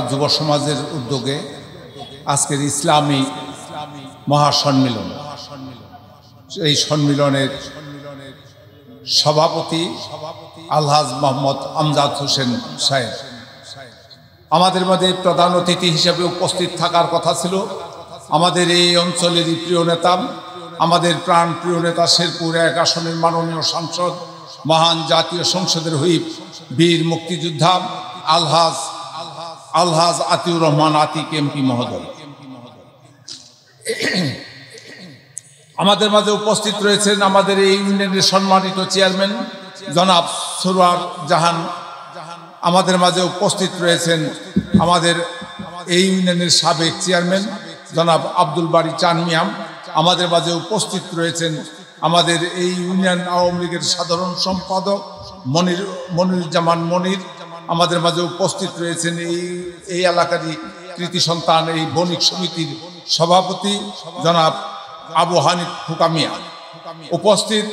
যুব সমাজের উদ্যোগে আজকের ইসলামী মহাসম্মেলন, এই সম্মেলনের সভাপতি আলহাজ মোহাম্মদ আমজাদ হোসেন সাহেব, আমাদের মধ্যে প্রধান অতিথি হিসেবে উপস্থিত থাকার কথা ছিল আমাদের এই অঞ্চলেরই প্রিয় নেতা, আমাদের প্রাণ প্রিয় নেতা, শেরপুর 1 আসনের মাননীয় সাংসদ, মহান জাতীয় সংসদের হুইপ, বীর মুক্তিযোদ্ধা আলহাজ আতিউর রহমান আতিক এমপি মহোদয়। আমাদের মাঝে উপস্থিত রয়েছেন আমাদের এই ইউনিয়নের সম্মানিত চেয়ারম্যান জনাব সরওয়ার জাহান, আমাদের মাঝে উপস্থিত রয়েছেন আমাদের এই ইউনিয়নের সাবেক চেয়ারম্যান জনাব আব্দুল বারী চান মিয়াম, আমাদের মাঝে উপস্থিত রয়েছেন আমাদের এই ইউনিয়ন আওয়ামী লীগের সাধারণ সম্পাদক মনিরুজ্জামান মনির, আমাদের মাঝে উপস্থিত রয়েছেন এই এলাকারই কৃতি সন্তান এই বণিক সমিতির সভাপতি জনাব আবু হানিফ ফুকামিয়া, উপস্থিত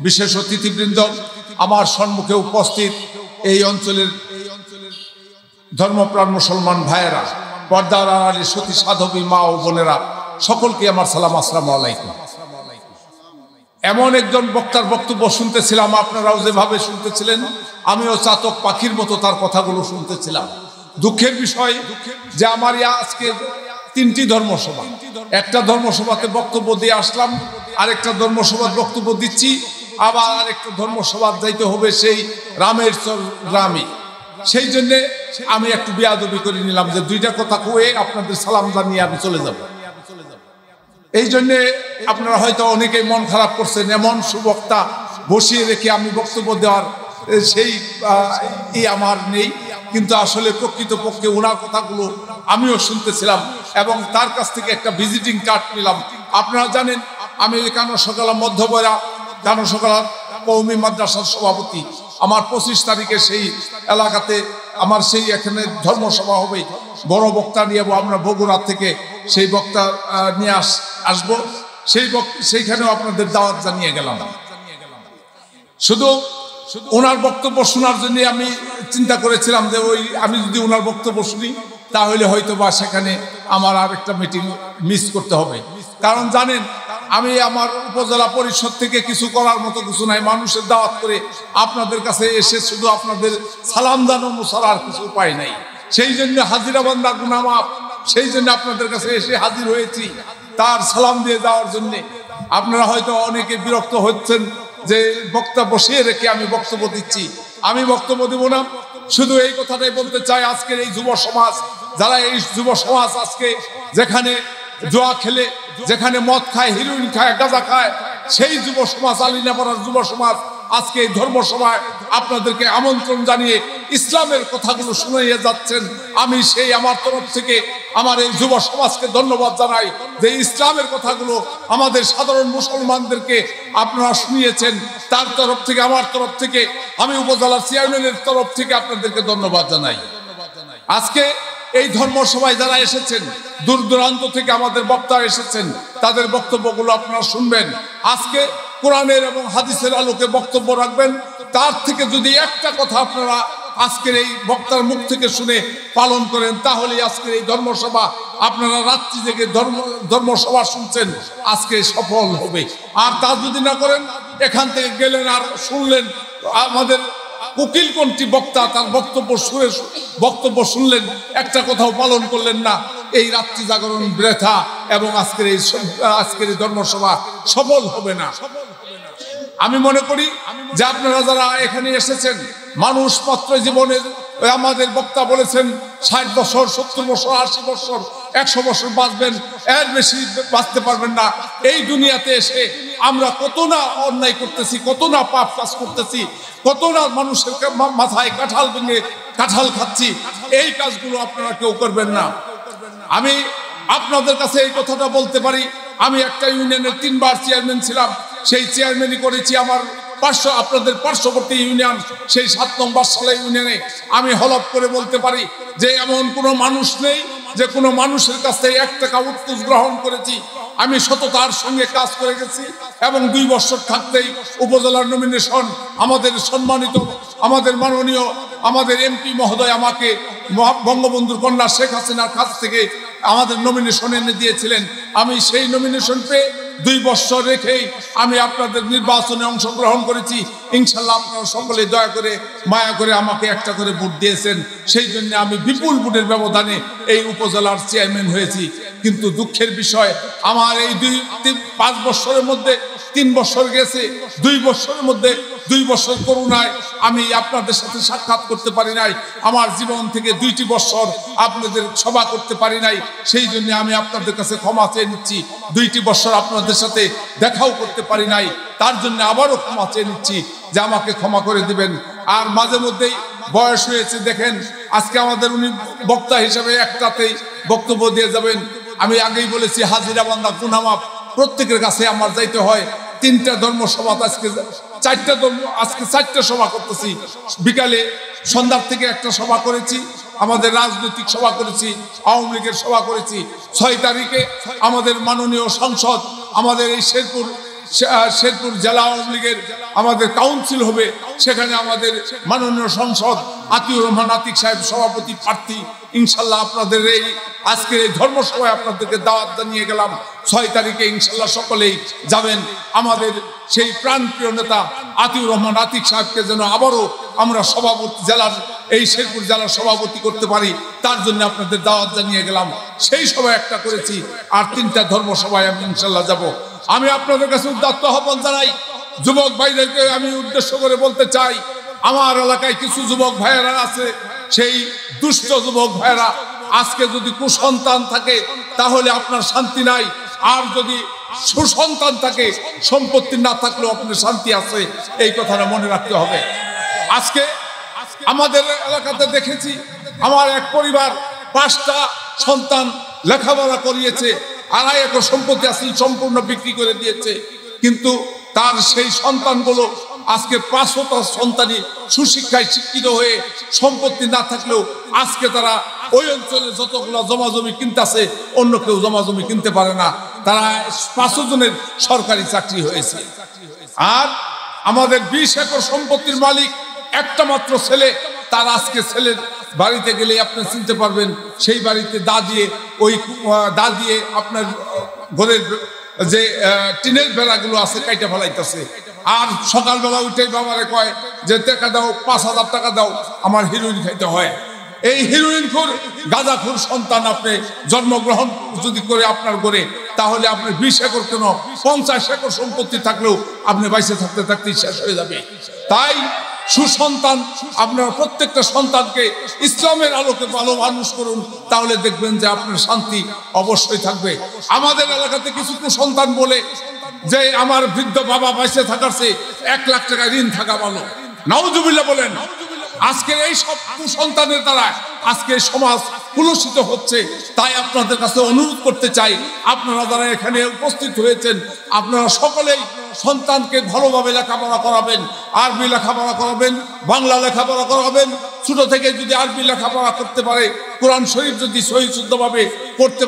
বিশেষ অতিথিবৃন্দ, আমার সম্মুখে উপস্থিত এই অঞ্চলের ধর্মপ্রাণ মুসলমান ভাইয়েরা, পর্দার আড়ালে সতী সাধবী মা ও বোনেরা, সকলকে আমার সালাম, আসসালামু আলাইকুম। এমন একজন বক্তার বক্তব্য শুনতেছিলাম, আপনারাও যেভাবে শুনতেছিলেন আমিও চাতক পাখির মতো তার কথাগুলো শুনতেছিলাম। দুঃখের বিষয় যে আমার আজকে 3টি ধর্মসভা, একটা ধর্মসভাতে বক্তব্য দিয়ে আসলাম, আরেকটা ধর্মসভার বক্তব্য দিচ্ছি, আবার আরেকটা ধর্মসভা যাইতে হবে সেই রামের গ্রামে। সেই জন্যে আমি একটু বেয়াদবি করে নিলাম যে 2টা কথা কয়ে আপনাদের সালাম জানিয়ে আমি চলে যাব। এই জন্যে আপনারা হয়তো অনেকেই মন খারাপ করছেন, এমন সুবক্তা বসিয়ে রেখে আমি বক্তব্য দেওয়ার সেই আমার নেই, কিন্তু আসলে প্রকৃতপক্ষে ওনার কথাগুলো আমিও শুনতেছিলাম এবং তার কাছ থেকে একটা ভিজিটিং কার্ড নিলাম। আপনারা জানেন আমি কানসকালা মধ্যবয়রা কানসকালা কওমি মাদ্রাসার সভাপতি। আমার 25 তারিখে সেই এলাকাতে আমার সেই এখানে ধর্মসভা হবে, বড় বক্তা নিয়ে আমরা বগুড়া থেকে সেই বক্তা নিয়ে আসবো, সেইখানেও আপনাদের দাওয়াত জানিয়ে গেলাম। শুধু ওনার বক্তব্য শোনার জন্য আমি চিন্তা করেছিলাম যে আমি যদি ওনার বক্তব্য শুনি তাহলে হয়তো বা সেখানে আমার আরেকটা মিটিং মিস করতে হবে। কারণ জানেন আমি আমার উপজেলা পরিষদ থেকে কিছু করার মতো কিছু নাই, মানুষের দাওয়াত করে আপনাদের কাছে এসে শুধু আপনাদের সালাম জানানো ছাড়া আর কিছু উপায় নাই। সেই জন্য হাজিরা বান্দা গুনাহ মাফ, সেই জন্য আপনাদের কাছে এসে হাজির হয়েছি তার সালাম দিয়ে যাওয়ার জন্য। আপনারা হয়তো অনেকে বিরক্ত হচ্ছেন যে বক্তা বসিয়ে রেখে আমি বক্তব্য দিচ্ছি, আমি বক্তব্য দেব না। শুধু এই কথাটাই বলতে চাই, আজকের এই যুব সমাজ, যারা এই যুব সমাজ আজকে যেখানে জুয়া খেলে, যেখানে মদ খায়, হিরোইন খায়, গাঁজা খায়, সেই যুব সমাজ, আলিনাপাড়ার যুব সমাজ আজকে এই ধর্মসভায় আপনাদেরকে আমন্ত্রণ জানিয়ে ইসলামের কথাগুলো শুনিয়ে যাচ্ছেন। আমি সেই আমার তরফ থেকে আমার এই যুব সমাজকে ধন্যবাদ জানাই যে ইসলামের কথাগুলো আমাদের সাধারণ মুসলমানদেরকে আপনারা শুনিয়েছেন। তার তরফ থেকে, আমার তরফ থেকে, আমি উপজেলার চেয়ারম্যানের তরফ থেকে আপনাদেরকে ধন্যবাদ জানাই। আজকে এই ধর্মসভায় যারা এসেছেন, দূর দূরান্ত থেকে আমাদের বক্তা এসেছেন, তাদের বক্তব্যগুলো আপনারা শুনবেন। আজকে কোরআনের এবং হাদিসের আলোকে বক্তব্য রাখবেন। তার থেকে যদি একটা কথা আপনারা আজকের এই বক্তার মুখ থেকে শুনে পালন করেন তাহলে আজকের এই ধর্মসভা, আপনারা রাত্রি থেকে ধর্মসভা শুনছেন, আজকে সফল হবে। আর তা যদি না করেন, এখান থেকে গেলেন আর শুনলেন আমাদের উকিলপন্থী বক্তা তার বক্তব্য শুনলেন, একটা কথাও পালন করলেন না, এই রাত্রি জাগরণ বৃথা এবং আজকের এই ধর্মসভা সফল হবে না। আমি মনে করি যে আপনারা যারা এখানে এসেছেন, মানুষ মাত্র জীবনের, আমাদের বক্তা বলেছেন 60 বছর, 70 বছর, 80 বছর, 100 বছর বাঁচবেন, এর বেশি বাঁচতে পারবেন না। এই দুনিয়াতে এসে আমরা কত না অন্যায় করতেছি, কত না পাপ কাজ করতেছি, কত না মানুষের মাথায় কাঁঠাল ভেঙে কাঁঠাল খাচ্ছি, এই কাজগুলো আপনারা কেউ করবেন না। আমি আপনাদের কাছে এই কথাটা বলতে পারি, আমি একটা ইউনিয়নের 3 বার চেয়ারম্যান ছিলাম, সেই চেয়ারম্যানই করেছি আমার আপনাদের পার্শ্ববর্তী ইউনিয়ন, সেই 7 নম্বর সালে ইউনিয়নে। আমি হলফ করে বলতে পারি যে এমন কোনো মানুষ নেই যে কোনো মানুষের কাছ থেকে 1 টাকা উৎকুচ গ্রহণ করেছি। আমি সততার সঙ্গে কাজ করে গেছি এবং 2 বছর থাকতেই উপজেলার নমিনেশন আমাদের সম্মানিত আমাদের মাননীয় আমাদের এমপি মহোদয় আমাকে বঙ্গবন্ধুর কন্যা শেখ হাসিনার কাছ থেকে আমাদের নমিনেশন এনে দিয়েছিলেন। আমি সেই নমিনেশন পেয়ে 2 বছর রেখেই আমি আপনাদের নির্বাচনে অংশগ্রহণ করেছি। ইনশাল্লাহ আপনারা সকলে দয়া করে মায়া করে আমাকে 1টা করে ভোট দিয়েছেন, সেই জন্য আমি বিপুল ভোটের ব্যবধানে এই উপজেলার চেয়ারম্যান হয়েছি। কিন্তু দুঃখের বিষয় আমার এই 5 বছরের মধ্যে 3 বছর গেছে, 2 বছরের মধ্যে 2 বছর করোনায় আমি আপনাদের সাথে সাক্ষাৎ করতে পারি নাই। আমার জীবন থেকে 2টি বছর আপনাদের সভা করতে পারি নাই, সেই জন্য আমি আপনাদের কাছে ক্ষমা চেয়ে নিচ্ছি। 2টি বছর আপনাদের সাথে দেখাও করতে পারি নাই, তার জন্য আবারও ক্ষমা চেয়ে নিচ্ছি যে আমাকে ক্ষমা করে দিবেন। আর মাঝে মধ্যেই বয়স হয়েছে, দেখেন আজকে আমাদের উনি বক্তা হিসেবে 1টাতেই বক্তব্য দিয়ে যাবেন। আমি আগেই বলেছি হাজিরা বান্দা গুনামাপ, প্রত্যেকের কাছে আমার যাইতে হয়। 3টা ধর্মসভা, আজকে 4টা সভা করতেছি। বিকালে সন্ধ্যার থেকে 1টা সভা করেছি, আমাদের রাজনৈতিক সভা করেছি, আওয়ামী লীগের সভা করেছি। 6 তারিখে আমাদের মাননীয় সংসদ আমাদের এই শেরপুর জেলা আওয়ামী লীগের আমাদের কাউন্সিল হবে, সেখানে আমাদের মাননীয় সংসদ আতিউর রহমান আতিক সাহেব সভাপতি প্রার্থী। ইনশাল্লাহ আপনাদের এই আজকের এই ধর্মসভায় আপনাদেরকে দাওয়াত জানিয়ে গেলাম। 6 তারিখে ইনশাল্লাহ সকলেই যাবেন। আমাদের সেই প্রাণপ্রিয় নেতা আতিউর রহমান আতিক সাহেবকে যেন আবারও আমরা সভাপতি জেলার এই শেরপুর জেলার সভাপতি করতে পারি, তার জন্য আপনাদের দাওয়াত জানিয়ে গেলাম। সেই সভায় 1টা করেছি, আর 3টা ধর্মসভায় আমি ইনশাল্লাহ যাব। আমি আপনাদের কাছে উদাত্ত আহ্বান জানাই, যুবক ভাইদেরকে আমি উদ্দেশ্য করে বলতে চাই, আমার এলাকায় কিছু যুবক ভাইয়েরা আছে, সেই দুষ্ট যুবক ভাইয়েরা আজকে যদি কুসন্তান থাকে তাহলে আপনার শান্তি নাই, আর যদি সুসন্তান থাকে, সম্পত্তি না থাকলেও আপনার শান্তি আছে, এই কথাটা মনে রাখতে হবে। আজকে আমাদের এলাকাতে দেখেছি, আমার এক পরিবার 5টা সন্তান লেখাপড়া করিয়েছে, 2.5 একর সম্পত্তি আসলে সম্পূর্ণ বিক্রি করে দিয়েছে, কিন্তু তার সেই সন্তানগুলো আজকে 500টা সন্তানই সুশিক্ষায় শিক্ষিত হয়ে সম্পত্তি না থাকলেও আজকে তারা ওই অঞ্চলে যতগুলো জমাজমি কিনতেছে অন্য কেউ জমাজমি কিনতে পারে না। তারা 500 জনের সরকারি চাকরি হয়েছে। আর আমাদের 20 একর সম্পত্তির মালিক একটা মাত্র ছেলে, তার আজকে ছেলের বাড়িতে গেলে আপনি চিনতে পারবেন, সেই বাড়িতে দা দিয়ে আপনার ঘরের যে টিনের বেড়াগুলো আছে কাইটা ফেলাইতেছে। আর সকালবেলা উঠেই বাবারে কয় যে টাকা দাও, 5,000 টাকা দাও, আমার হিরোইন খাইতে হয়। এই হিরোইনখোর গাঁজাখোর সন্তান আপনি জন্মগ্রহণ যদি করে আপনার ঘরে, তাহলে আপনি 20 একর কেন 50 একর সম্পত্তি থাকলেও আপনি বাইসে থাকতে থাকতে শেষ হয়ে যাবে। তাই সুসন্তান, আপনার প্রত্যেকটা সন্তানকে ইসলামের আলোকে ভালো মানুষ করুন, তাহলে দেখবেন যে আপনার শান্তি অবশ্যই থাকবে। আমাদের এলাকাতে কিছু কুসন্তান বলে যে আমার বৃদ্ধ বাবা বাইসে থাকার চেয়ে 1 লাখ টাকা ঋণ থাকা ভালো, নাউজুবিল্লাহ বলেন। আজকের এই সব কুসন্তানের দ্বারা আজকে সমাজ কুলুষিত হচ্ছে। তাই আপনাদের কাছে অনুরোধ করতে চাই, আপনারা যারা এখানে উপস্থিত হয়েছেন, আপনারা সকলেই সন্তানকে ভালোভাবে লেখাপড়া করাবেন, আরবি লেখাপড়া করাবেন, বাংলা লেখাপড়া করাবেন। ছোট থেকে যদি আরবি লেখাপড়া করতে পারে, কোরআন শরীফ যদি সহিশুদ্ধভাবে পড়তে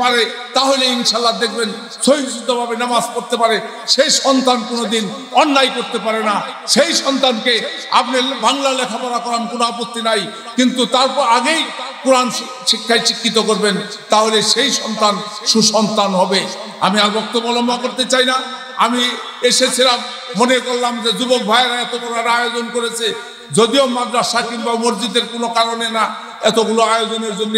পারে, তাহলে ইনশাল্লাহ দেখবেন সহিশুদ্ধভাবে নামাজ পড়তে পারে, সেই সন্তান কোনোদিন অন্যায় করতে পারে না। সেই সন্তানকে আপনি বাংলা লেখাপড়া করান, কোনো আপত্তি নাই, কিন্তু তারপর আগেই কোরআন শিক্ষায় শিক্ষিত করবেন, তাহলে সেই সন্তান সুসন্তান হবে। আমি আর বক্তব্য লম্বা করতে চাই না। আমি এসেছিলাম, মনে করলাম যে যুবক ভাইয়েরা এত বড় আয়োজন করেছে, যদিও মাদ্রাসা কিংবা মসজিদের কোনো কারণে না, এতগুলো আয়োজনের জন্য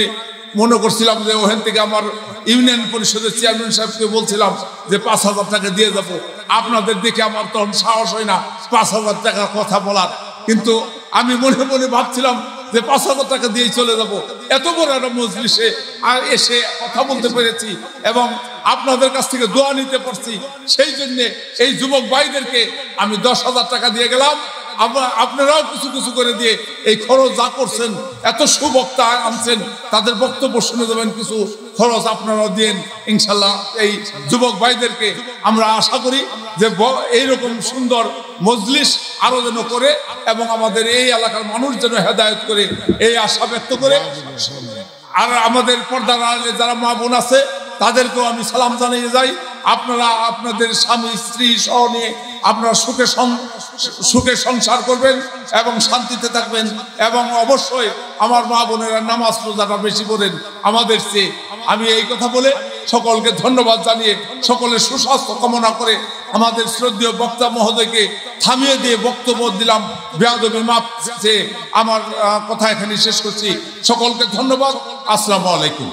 মনে করছিলাম যে ওখান থেকে আমার ইউনিয়ন পরিষদের চেয়ারম্যান সাহেবকে বলছিলাম যে 5,000 টাকা দিয়ে যাবো। আপনাদের দেখে আমার তখন সাহস হয় না 5,000 টাকার কথা বলার, কিন্তু আমি মনে মনে ভাবছিলাম যে 5,000 টাকা দিয়েই চলে যাব। এত বড় একটা মজলিসে আর এসে কথা বলতে পেরেছি এবং আপনাদের কাছ থেকে দোয়া নিতে পারছি, সেই জন্যে এই যুবক ভাইদেরকে আমি 10,000 টাকা দিয়ে গেলাম। আপনারাও কিছু কিছু করে দিয়ে এই খরচ যা করছেন, এত সুবক্তা আনছেন, তাদের বক্তব্য শুনে যাবেন, কিছু খরচ আপনারাও দিন ইনশাল্লাহ। এই যুবক ভাইদেরকে আমরা আশা করি যে এইরকম সুন্দর মজলিস আরো যেন করে এবং আমাদের এই এলাকার মানুষ যেন হেদায়েত করে, এই আশা ব্যক্ত করে। আর আমাদের পর্দার আড়ালে যারা মা বোন আছে তাদেরকেও আমি সালাম জানিয়ে যাই। আপনারা আপনাদের স্বামী স্ত্রী সহ নিয়ে আপনারা সুখে সংসার করবেন এবং শান্তিতে থাকবেন, এবং অবশ্যই আমার মা বোনেরা নামাজ রোজাটা বেশি করেন আমাদের চেয়ে। আমি এই কথা বলে সকলকে ধন্যবাদ জানিয়ে সকলের সুস্বাস্থ্য কামনা করে আমাদের শ্রদ্ধেয় বক্তা মহোদয়কে থামিয়ে দিয়ে বক্তব্য দিলাম। বেয়াদবি মাপ চেয়ে আমার কথা এখানে শেষ করছি। সকলকে ধন্যবাদ। আসসালামু আলাইকুম।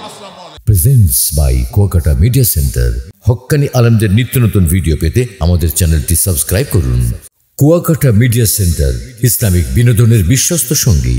Presents by Kuakata media centre. হক্কানি আলেমদের নিত্য নতুন ভিডিও পেতে আমাদের চ্যানেলটি সাবস্ক্রাইব করুন। কুয়াকাটা মিডিয়া সেন্টার, ইসলামিক বিনোদনের বিশ্বস্ত সঙ্গী।